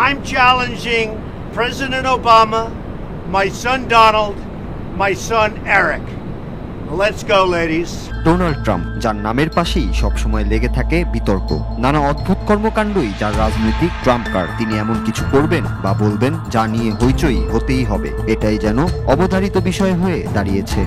I'm challenging President Obama, my son Donald, my son Eric. Let's go, ladies. Donald Trump, যার নামের পাশেই সবসময় লেগে থাকে বিতর্ক, নানা অদ্ভুত কর্মকাণ্ডই যার রাজনৈতিক ট্রাম্প কার্ড। তিনি এমন কিছু করবেন বা বলবেন যা নিয়ে হইচই হতেই হবে, এটাই যেন অবধারিত বিষয় হয়ে দাঁড়িয়েছে।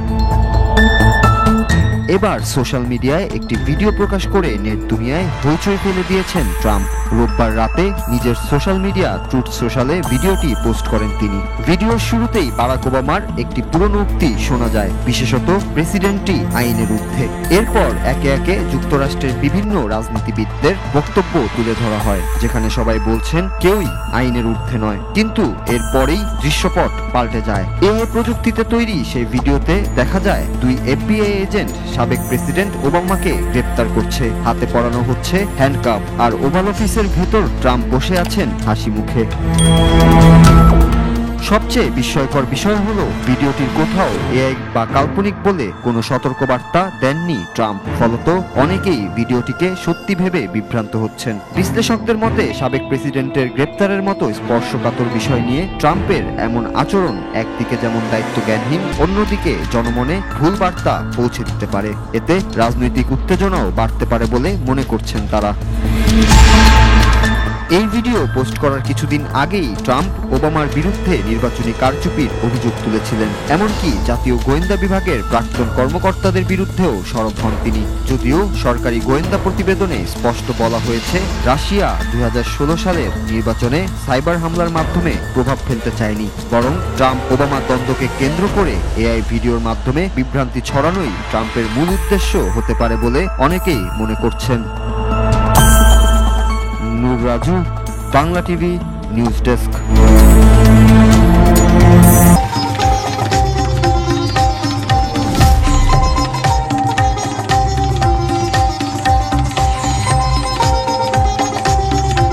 এবার সোশ্যাল মিডিয়ায় একটি ভিডিও প্রকাশ করে নেট দুনিয়ায় হইচই ফেলে দিয়েছেন ট্রাম্প। রোববার রাতে নিজের সোশ্যাল মিডিয়া ট্রুথ সোশ্যালে ভিডিওটি পোস্ট করেন তিনি। ভিডিওর শুরুতেই বারাক ওবামার একটি পুরনো উক্তি শোনা যায়, বিশেষত প্রেসিডেন্টই আইনের ঊর্ধ্বে। এরপর একে একে যুক্তরাষ্ট্রের বিভিন্ন রাজনীতিবিদদের বক্তব্য তুলে ধরা হয়, যেখানে সবাই বলছেন কেউই আইনের ঊর্ধ্বে নয়। কিন্তু এরপরেই দৃশ্যপট পাল্টে যায়। এআই প্রযুক্তিতে তৈরি সেই ভিডিওতে দেখা যায় দুই এফবিআই এজেন্ট সাবেক প্রেসিডেন্ট ওবামাকে গ্রেপ্তার করছে। হাতে পরানো হচ্ছে হ্যান্ডকাফ, আর ওভাল অফিসের ভেতর ট্রাম্প বসে আছেন হাসি মুখে। সবচেয়ে বিস্ময়কর বিষয় হলো ভিডিওটির কোথাও এআই বা কাল্পনিক বলে কোনো সতর্কবার্তা দেননি ট্রাম্প। ফলত অনেকেই ভিডিওটিকে সত্যি ভেবে বিভ্রান্ত হচ্ছেন। বিশ্লেষকদের মতে সাবেক প্রেসিডেন্টের গ্রেপ্তারের মতো স্পর্শকাতর বিষয় নিয়ে ট্রাম্পের এমন আচরণ একদিকে যেমন দায়িত্বজ্ঞানহীন, অন্যদিকে জনমনে ভুল বার্তা পৌঁছে দিতে পারে। এতে রাজনৈতিক উত্তেজনাও বাড়তে পারে বলে মনে করছেন তারা। এই ভিডিও পোস্ট করার কিছুদিন আগেই ট্রাম্প ওবামার বিরুদ্ধে নির্বাচনী কারচুপির অভিযোগ তুলেছিলেন। এমনকি জাতীয় গোয়েন্দা বিভাগের প্রাক্তন কর্মকর্তাদের বিরুদ্ধেও সরব হন তিনি। যদিও সরকারি গোয়েন্দা প্রতিবেদনে স্পষ্ট বলা হয়েছে, রাশিয়া 2016 সালের নির্বাচনে সাইবার হামলার মাধ্যমে প্রভাব ফেলতে চায়নি, বরং ট্রাম্প ওবামা দ্বন্দ্বকে কেন্দ্র করে এআই ভিডিওর মাধ্যমে বিভ্রান্তি ছড়ানোই ট্রাম্পের মূল উদ্দেশ্য হতে পারে বলে অনেকেই মনে করছেন। Noor Raju, Bangla TV news desk.